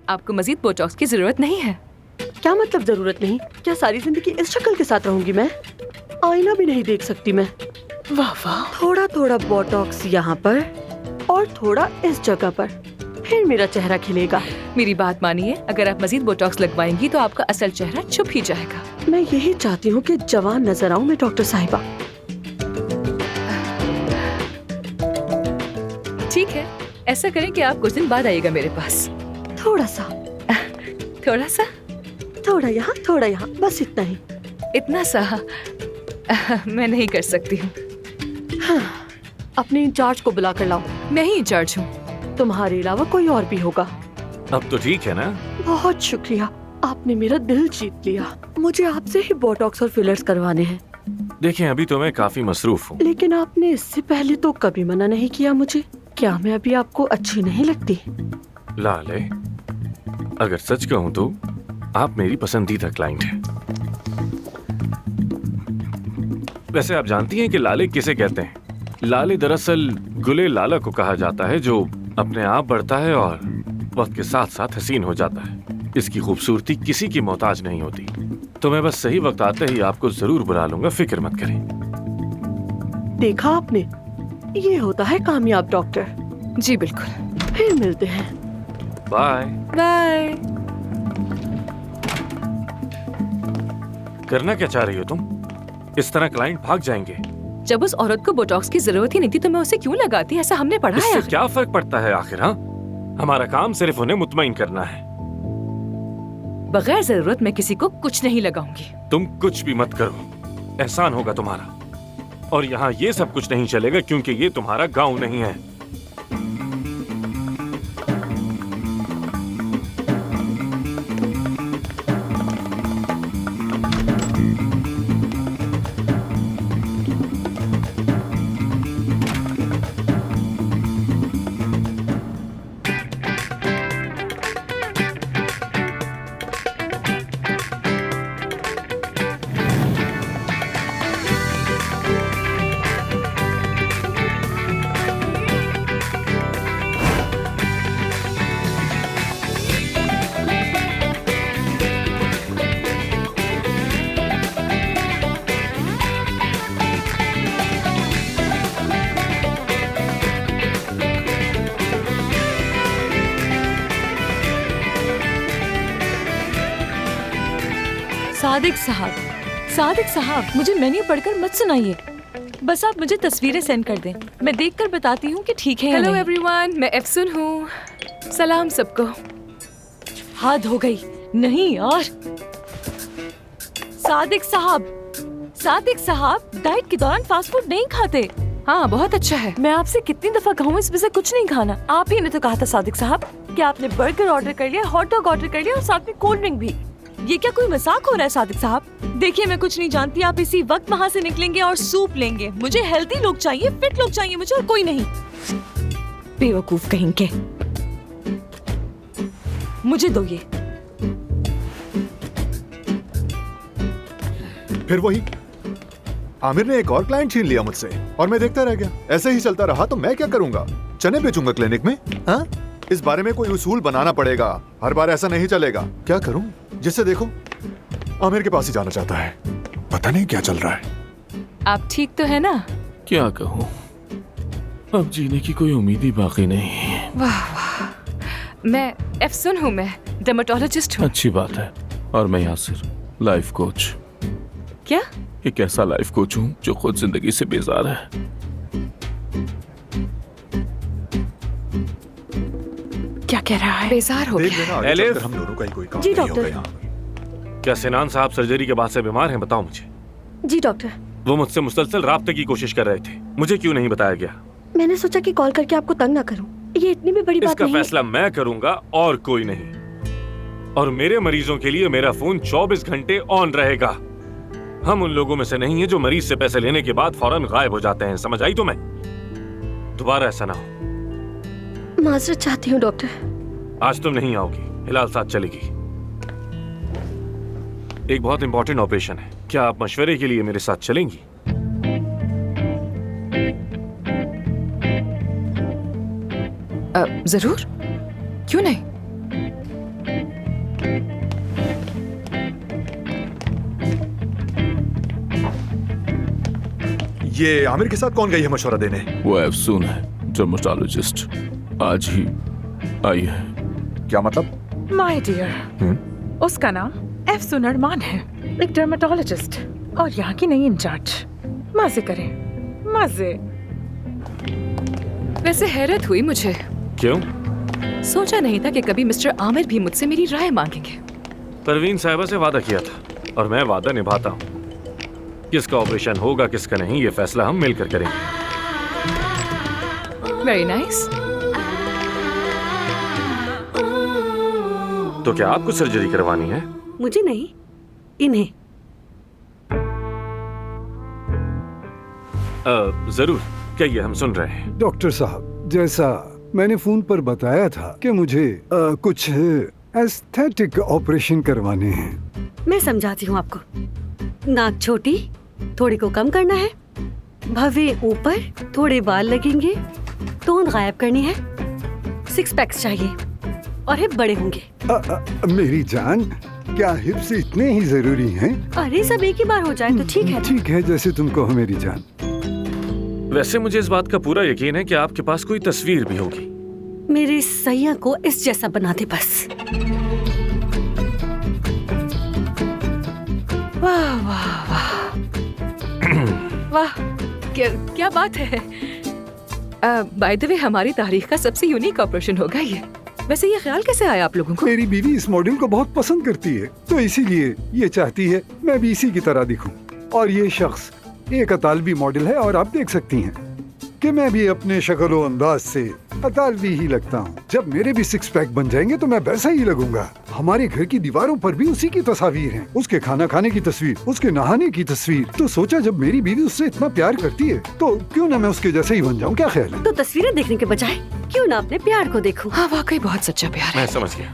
आपको मजीद बोटॉक्स की जरूरत नहीं है। क्या मतलब जरूरत नहीं? क्या सारी जिंदगी इस शक्ल के साथ रहूंगी मैं? आईना भी नहीं देख सकती मैं। वाह वाह। थोड़ा थोड़ा बोटॉक्स यहाँ पर और थोड़ा इस जगह पर, फिर मेरा चेहरा खिलेगा। मेरी बात मानिए, अगर आप मजीद बोटॉक्स लगवाएंगी तो आपका असल चेहरा छुप ही जाएगा। मैं यही चाहती हूँ कि जवान नजर आऊँ मैं, डॉक्टर साहिबा। ठीक है, ऐसा करें कि आप कुछ दिन बाद आइएगा मेरे पास। थोड़ा सा, थोड़ा सा, थोड़ा यहाँ थोड़ा यहाँ, बस इतना ही। इतना सा मैं नहीं कर सकती हूँ। हाँ, अपने इंचार्ज को बुला कर लाओ। मैं ही इंचार्ज हूँ। तुम्हारे अलावा कोई और भी होगा। अब तो ठीक है ना? बहुत शुक्रिया, आपने मेरा दिल जीत लिया। मुझे आपसे ही बोटॉक्स और फिलर्स करवाने हैं। देखिए, अभी तो मैं काफी मसरूफ हूँ। लेकिन आपने इससे पहले तो कभी मना नहीं किया मुझे। क्या मैं अभी आपको अच्छी नहीं लगती? लाले, अगर सच कहूँ तो आप मेरी पसंदीदा क्लाइंट हैं। वैसे आप जानती हैं कि लाले किसे कहते हैं? लाले दरअसल गुले लाला को कहा जाता है, जो अपने आप बढ़ता है और वक्त के साथ साथ हसीन हो जाता है। इसकी खूबसूरती किसी की मोहताज नहीं होती। तो मैं बस सही वक्त आते ही आपको जरूर बुला लूंगा, फिक्र मत करें। देखा आपने, ये होता है कामयाब डॉक्टर। जी बिल्कुल। फिर मिलते हैं। Bye bye. करना क्या चाह रही हो तुम? इस तरह क्लाइंट भाग जाएंगे। जब उस औरत को बोटॉक्स की जरूरत ही नहीं थी तो मैं उसे क्यों लगाती? ऐसा हमने पढ़ा है। इससे क्या फर्क पड़ता है आखिर? हाँ, हमारा काम सिर्फ उन्हें मुतमईन करना है। बगैर जरूरत मैं किसी को कुछ नहीं लगाऊंगी। तुम कुछ भी मत करो, एहसान होगा तुम्हारा। और यहाँ ये सब कुछ नहीं चलेगा क्योंकि ये तुम्हारा गांव नहीं है। सादिक साहब, मुझे मेन्यू पढ़कर मत सुनाइए। बस आप मुझे तस्वीरें सेंड कर दें, मैं देखकर बताती हूँ कि ठीक है या हेलो नहीं। एवरीवन, मैं एफसुन हूँ। सलाम सबको। हद हो गई। नहीं यार। सादिक साहब डाइट के दौरान फास्ट फूड नहीं खाते। हाँ, बहुत अच्छा है। मैं आपसे कितनी दफा कहूँ इसमें से कुछ नहीं खाना। आप ही ने तो कहा था सादिक साहब कि आपने बर्गर ऑर्डर कर लिया, हॉट डॉग ऑर्डर कर लिया और साथ में कोल्ड ड्रिंक भी। ये क्या कोई मजाक हो रहा है सादिक साहब? देखिए, मैं कुछ नहीं जानती, आप इसी वक्त वहाँ से निकलेंगे और सूप लेंगे। मुझे हेल्दी लोग चाहिए, फिट लोग चाहिए मुझे, और कोई नहीं। बेवकूफ कहीं के। मुझे दो ये। फिर वही आमिर ने एक और क्लाइंट छीन लिया मुझसे और मैं देखता रह गया। ऐसे ही चलता रहा तो मैं क्या करूंगा? चने बेचूंगा क्लिनिक में? हाँ, इस बारे में कोई उसूल बनाना पड़ेगा। हर बार ऐसा नहीं चलेगा। क्या करूं? जिससे देखो आमिर के पास ही जाना चाहता है। पता नहीं क्या चल रहा है। आप ठीक तो है ना? क्या कहूँ, अब जीने की कोई उम्मीद ही बाकी नहीं। वाह वाह। मैं एफसुन हूँ, मैं डर्मेटोलॉजिस्ट हूँ। अच्छी बात है। और मैं यासिर, लाइफ कोच। क्या? एक ऐसा लाइफ कोच हूँ जो खुद जिंदगी से बेजार है। क्या कह रहा है? बेजार हो देख गया। लेना, आगे एलिफ। चलकर हम दोनों का ही कोई काम जी, नहीं डॉक्टर। होगा यहाँ पर। क्या सिनान साहब सर्जरी के बाद से बीमार हैं? बताओ मुझे। जी डॉक्टर, वो मुझसे मुसलसल राब्ते की कोशिश कर रहे थे, मुझे क्यों नहीं बताया गया? मैंने सोचा कि कॉल करके आपको तंग ना करूं। ये इतनी भी बड़ी बात इसका नहीं है। फैसला मैं करूंगा और कोई नहीं। और मेरे मरीजों के लिए मेरा फोन 24 घंटे ऑन रहेगा। हम उन लोगों में से नहीं है जो मरीज से पैसे लेने के बाद फौरन गायब हो जाते हैं। समझ आई तुम्हें? दोबारा ऐसा ना हो। माजरत चाहती हूँ डॉक्टर। आज तुम नहीं आओगी, हिलाल साथ चलेगी। एक बहुत इंपॉर्टेंट ऑपरेशन है। क्या आप मशवरे के लिए मेरे साथ चलेंगी? जरूर, क्यों नहीं। ये आमिर के साथ कौन गई है मशवरा देने? वो अफसून है, डर्मेटोलॉजिस्ट। आज ही आई है। क्या मतलब? माय डियर, उसका नाम अफसून अरमान है, एक डर्मेटोलॉजिस्ट और यहाँ की नई इंचार्ज। मजे करें, मजे। वैसे हैरत हुई मुझे, क्यों? सोचा नहीं था कि कभी मिस्टर आमिर भी मुझसे मेरी राय मांगेंगे। परवीन साहिबा से वादा किया था और मैं वादा निभाता हूँ। किसका ऑपरेशन होगा किसका नहीं, ये फैसला हम मिलकर करेंगे। Very nice. तो क्या आपको सर्जरी करवानी है? मुझे नहीं, इन्हें। जरूर, कहिए, हम सुन रहे हैं। डॉक्टर साहब, जैसा मैंने फोन पर बताया था कि मुझे कुछ एस्थेटिक ऑपरेशन करवाने हैं। मैं समझाती हूँ आपको। नाक छोटी, थोड़ी को कम करना है, भवे ऊपर, थोड़े बाल लगेंगे, तोंद गायब करनी है, 6 पैक्स चाहिए और हिप बड़े होंगे। मेरी जान, क्या हिप्स इतने ही जरूरी हैं? अरे सब एक ही बार हो जाए तो ठीक है। ठीक है, जैसे तुम कहो मेरी जान। वैसे मुझे इस बात का पूरा यकीन है कि आपके पास कोई तस्वीर भी होगी। मेरे सैया को इस जैसा बना दे बस। वाह वाह वाह वाह, क्या बात है। बाय द वे, हमारी तारीख का सबसे यूनिक ऑपरेशन होगा ये। वैसे ये ख्याल कैसे आया आप लोगों को? मेरी बीवी इस मॉडल को बहुत पसंद करती है, तो इसीलिए ये चाहती है मैं भी इसी की तरह दिखूं। और ये शख्स एक अतालवी मॉडल है और आप देख सकती हैं कि मैं भी अपने शक्ल अंदाज से अतालवी ही लगता हूँ। जब मेरे भी 6 पैक बन जाएंगे तो मैं वैसा ही लगूंगा। हमारे घर की दीवारों पर भी उसी की तस्वीर हैं, उसके खाना खाने की तस्वीर, उसके नहाने की तस्वीर। तो सोचा जब मेरी बीवी उससे इतना प्यार करती है तो क्यों ना मैं उसके जैसे ही बन जाऊँ। क्या ख्याल है? तो तस्वीरें देखने के बजाय क्यों ना अपने प्यार को देखूं। हाँ, वाकई बहुत सच्चा प्यार है। मैं समझ गया।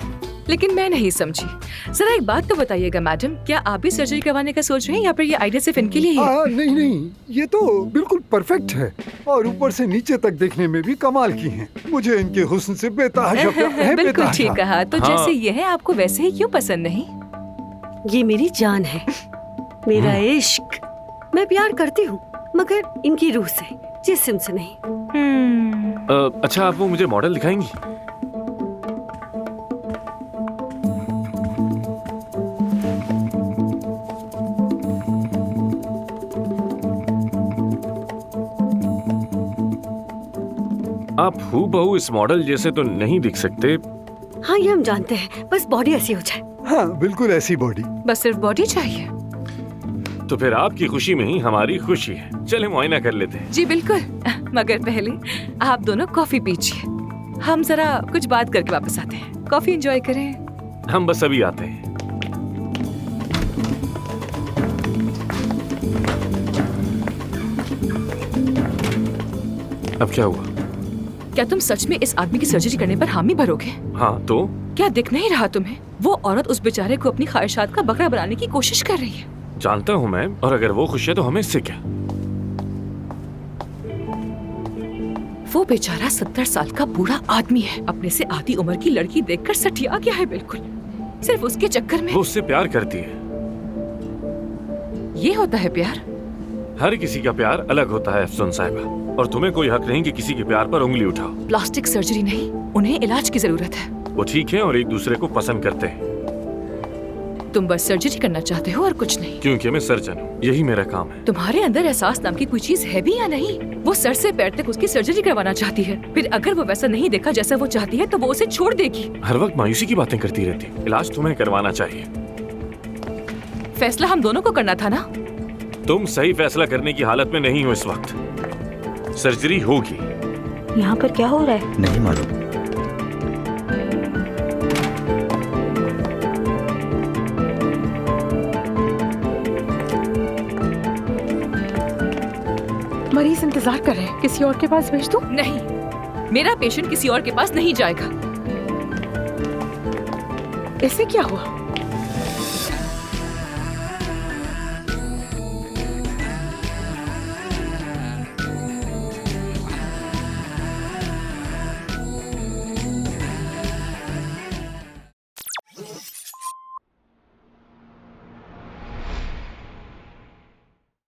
लेकिन मैं नहीं समझी। जरा एक बात तो बताइएगा मैडम, क्या आप भी सर्जरी करवाने का सोच रहे हैं या फिर ये आइडिया सिर्फ इनके लिए ही है? नहीं नहीं, ये तो बिल्कुल परफेक्ट है और ऊपर से नीचे तक देखने में भी कमाल की हैं। मुझे इनके हुस्न से बेतहाशा प्यार है। बिल्कुल ठीक बेतहाशा। कहा। तो हाँ। जैसे ये है, आपको वैसे ही क्यों पसंद नहीं? ये मेरी जान है, मेरा इश्क। मैं प्यार करती हूँ मगर इनकी रूह से, जिस्म से नहीं। अच्छा, आप वो मुझे मॉडल दिखाएंगी? आप हूबहू इस मॉडल जैसे तो नहीं दिख सकते। हाँ, ये हम जानते हैं, बस बॉडी ऐसी हो जाए। हाँ, बिल्कुल ऐसी बॉडी। बस सिर्फ बॉडी चाहिए? तो फिर आपकी खुशी में ही हमारी खुशी है। चले मुआयना कर लेते हैं। जी बिल्कुल, मगर पहले आप दोनों कॉफी पीजिए। हम जरा कुछ बात करके वापस आते हैं। कॉफी एंजॉय करें। हम बस अभी आते हैं। अब क्या हुआ? क्या तुम सच में इस आदमी की सर्जरी करने पर हामी भरोगे? हाँ तो? क्या दिख नहीं रहा तुम्हें? वो औरत उस बेचारे को अपनी ख्वाहिशात का बकरा बनाने की कोशिश कर रही है। जानता हूँ मैं, और अगर वो खुश है तो हमें इससे क्या? वो बेचारा 70 साल का बूढ़ा आदमी है, अपने से आधी उम्र की लड़की देखकर सठिया गया है बिल्कुल। सिर्फ उसके चक्कर में। वो उससे प्यार करती है। ये होता है प्यार? हर किसी का प्यार अलग होता है अफसून साहिबा, और तुम्हें कोई हक नहीं कि किसी के प्यार पर उंगली उठाओ। प्लास्टिक सर्जरी नहीं, उन्हें इलाज की जरूरत है। वो ठीक है और एक दूसरे को पसंद करते हैं। तुम बस सर्जरी करना चाहते हो और कुछ नहीं। क्योंकि मैं सर्जन हूँ, यही मेरा काम है। तुम्हारे अंदर एहसास नाम की कोई चीज है भी या नहीं? वो सर से पैर तक उसकी सर्जरी करवाना चाहती है, फिर अगर वो वैसा नहीं देखा जैसा वो चाहती है तो वो उसे छोड़ देगी। हर वक्त मायूसी की बातें करती रहती है। इलाज तुम्हें करवाना चाहिए। फैसला हम दोनों को करना था ना। तुम सही फैसला करने की हालत में नहीं हो इस वक्त। सर्जरी होगी। यहाँ पर क्या हो रहा है? नहीं मालूम। मरीज इंतजार कर रहे हैं, किसी और के पास भेज दूं? नहीं, मेरा पेशेंट किसी और के पास नहीं जाएगा। इससे क्या हुआ?